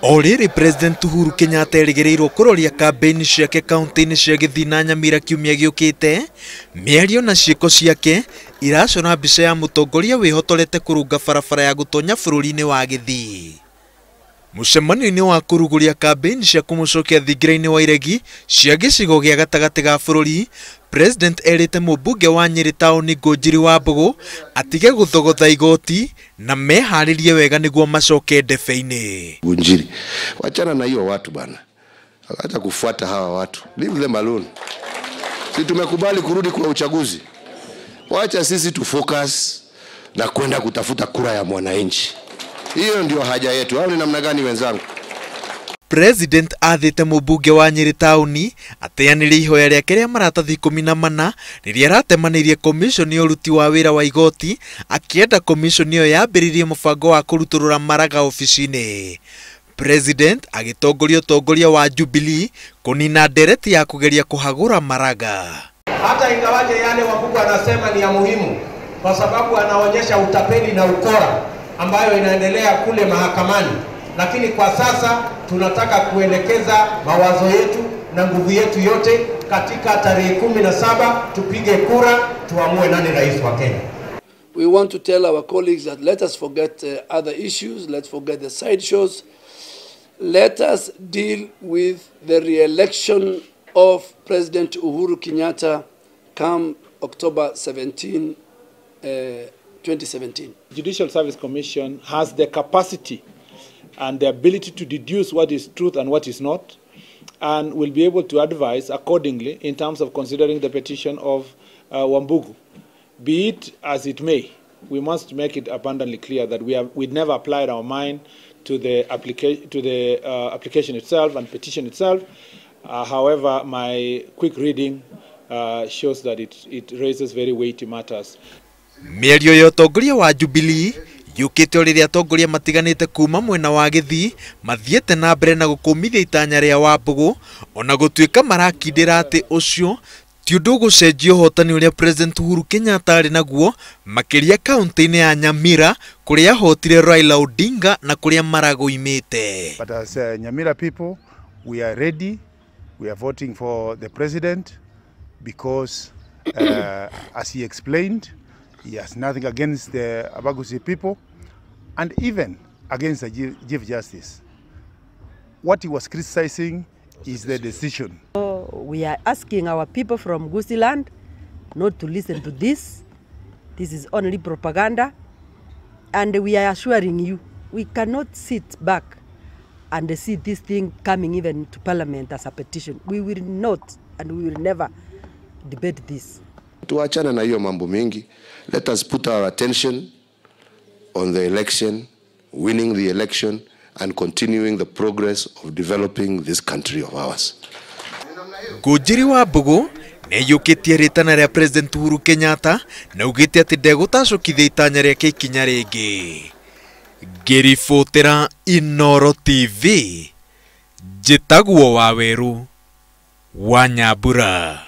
Oriri President Uhuru Kenyatta erigereirwo kuroria campaign ciake kaunti-ini cia Githii na Nyamira kiumia giukite, miario na ciiko ciake iracona mbica ya mutongoria wihotorete kurunga barabara ya gutonya bururi-ini wa Githii. Mucemanio-ini wa kuruguria campaign cia kumucokia thingira-ini wa iregi cia gicigo gia gatagati ga bururi, President erite mumbunge wa Nyeri Ngunjiri Wambugu atige guthogotha igoti na meharirie wega niguo macoke ndebe-ini. Ngunjiri, wachana na hiyo watu bana. Acha kufuata hawa watu. Leave them alone. Sisi tumekubali kurudi kwa uchaguzi. Wacha sisi tu focus na kwenda kutafuta kura ya mwananchi. Hiyo ndio haja yetu. Hao ni namna gani wenzangu? President athite mumbunge wa Nyeri Tauni ateanirie ihoya riake ria maratathi 14 riria ratemanirie commission ya uruti wa wira wa igoti, akienda commission iyo yambiririe mubango wa kuruturura Maraga ofici-ini. President agitongoria utongoria wa Jubilee kunina ndereti ya kugeria kuhagura Maraga. Hata ingawaje yale Wambugu anasema ni ya muhimu kwa sababu anaonyesha utapeli na ukora ambayo inaendelea kule mahakamani, lakini kwa sasa tunataka kuelekeza mawazo yetu na nguvu yetu yote katika tarehe 17 tupige kura tuamue nani rais wa Kenya. We want to tell our colleagues that let us forget other issues, let's forget the side shows. Let us deal with the re-election of President Uhuru Kenyatta come October 17, 2017. Judicial Service Commission has the capacity and the ability to deduce what is truth and what is not, and will be able to advise accordingly in terms of considering the petition of Wambugu. Be it as it may, we must make it abundantly clear that we never applied our mind to the application itself and petition itself. However, my quick reading shows that it raises very weighty matters. Miario ya utongoria wa Jubilee yukite oriria atongoria matiganite kuma mwena wa Githii mathiete na mbere na gukumithia itanya ria Wambugu, ona gutuika marakindira ati ucio ti undu gucenjia hotani uria President Uhuru Kenyatta ari naguo makiria kaunti-ini ya Nyamira kuria hotire Raila Odinga na kuria Maraga imite. But as Nyamira people, we are ready. We are voting for the president because as he explained, he has nothing against the Abagusi people and even against the Chief Justice. What he was criticizing is the decision. We are asking our people from Gusii land not to listen to this. This is only propaganda. And we are assuring you, we cannot sit back and see this thing coming even to Parliament as a petition. We will not and we will never debate this. Tuachana na hiyo mambo mingi. Let us put our attention on the election, winning the election, and continuing the progress of developing this country of ours. Ngunjiri Wambugu niyukitie ritana ria President Uhuru Kenyatta na ugite ati ndegutacukithia itanya riake ikinya ringi. Ngiribotera Inooro TV, njitagwo Waweru wa Nyambura.